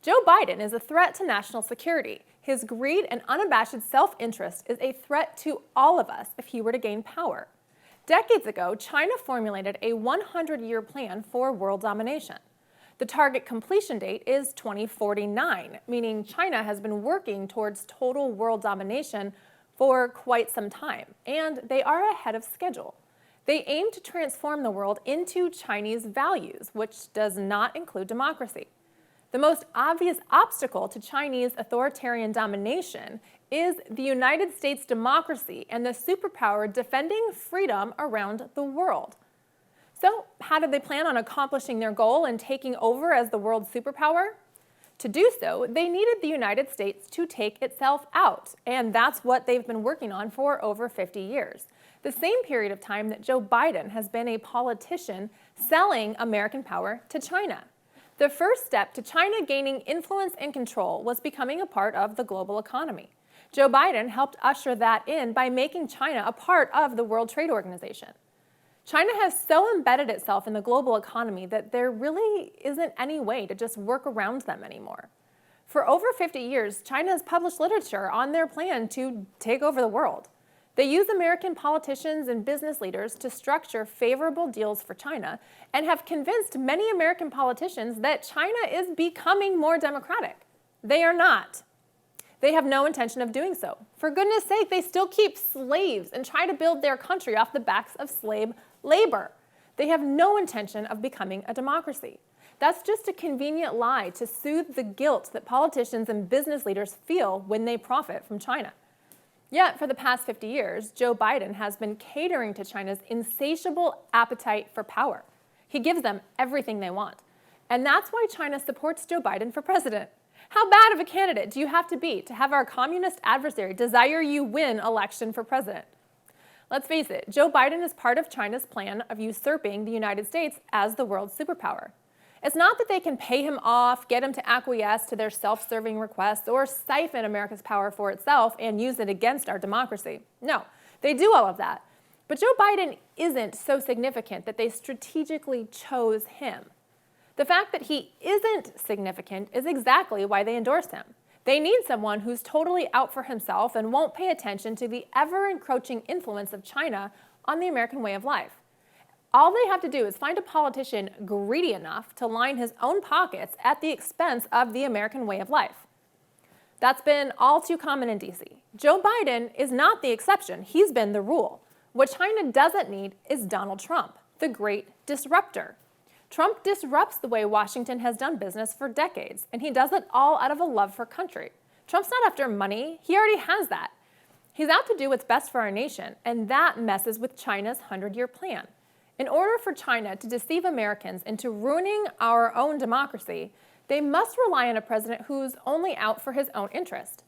Joe Biden is a threat to national security. His greed and unabashed self-interest is a threat to all of us if he were to gain power. Decades ago, China formulated a 100-year plan for world domination. The target completion date is 2049, meaning China has been working towards total world domination for quite some time, and they are ahead of schedule. They aim to transform the world into Chinese values, which does not include democracy. The most obvious obstacle to Chinese authoritarian domination is the United States democracy and the superpower defending freedom around the world. So, how do they plan on accomplishing their goal and taking over as the world superpower? To do so, they needed the United States to take itself out, and that's what they've been working on for over 50 years. The same period of time that Joe Biden has been a politician selling American power to China. The first step to China gaining influence and control was becoming a part of the global economy. Joe Biden helped usher that in by making China a part of the World Trade Organization. China has so embedded itself in the global economy that there really isn't any way to just work around them anymore. For over 50 years, China has published literature on their plan to take over the world. They use American politicians and business leaders to structure favorable deals for China and have convinced many American politicians that China is becoming more democratic. They are not. They have no intention of doing so. For goodness sake, they still keep slaves and try to build their country off the backs of slave labor. They have no intention of becoming a democracy. That's just a convenient lie to soothe the guilt that politicians and business leaders feel when they profit from China. Yet, for the past 50 years, Joe Biden has been catering to China's insatiable appetite for power. He gives them everything they want. And that's why China supports Joe Biden for president. How bad of a candidate do you have to have our communist adversary desire you win election for president? Let's face it, Joe Biden is part of China's plan of usurping the United States as the world superpower. It's not that they can pay him off, get him to acquiesce to their self-serving requests, or siphon America's power for itself and use it against our democracy. No, they do all of that. But Joe Biden isn't so significant that they strategically chose him. The fact that he isn't significant is exactly why they endorsed him. They need someone who's totally out for himself and won't pay attention to the ever-encroaching influence of China on the American way of life. All they have to do is find a politician greedy enough to line his own pockets at the expense of the American way of life. That's been all too common in D.C. Joe Biden is not the exception. He's been the rule. What China doesn't need is Donald Trump, the great disruptor. Trump disrupts the way Washington has done business for decades, and he does it all out of a love for country. Trump's not after money. He already has that. He's out to do what's best for our nation, and that messes with China's 100-year plan. In order for China to deceive Americans into ruining our own democracy, they must rely on a president who's only out for his own interest.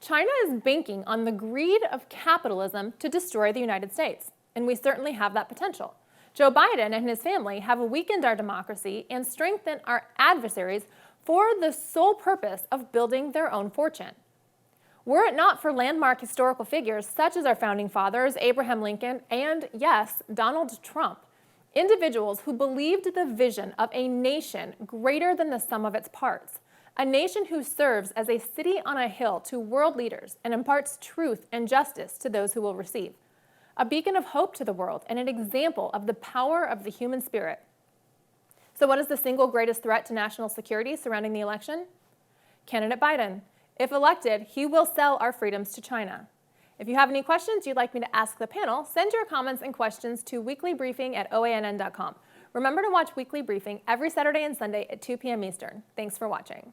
China is banking on the greed of capitalism to destroy the United States, and we certainly have that potential. Joe Biden and his family have weakened our democracy and strengthened our adversaries for the sole purpose of building their own fortune. Were it not for landmark historical figures such as our founding fathers, Abraham Lincoln, and yes, Donald Trump, individuals who believed the vision of a nation greater than the sum of its parts, a nation who serves as a city on a hill to world leaders and imparts truth and justice to those who will receive, a beacon of hope to the world and an example of the power of the human spirit. So what is the single greatest threat to national security surrounding the election? Candidate Biden. If elected, he will sell our freedoms to China. If you have any questions you'd like me to ask the panel, send your comments and questions to weeklybriefing@oann.com. Remember to watch Weekly Briefing every Saturday and Sunday at 2 p.m. Eastern. Thanks for watching.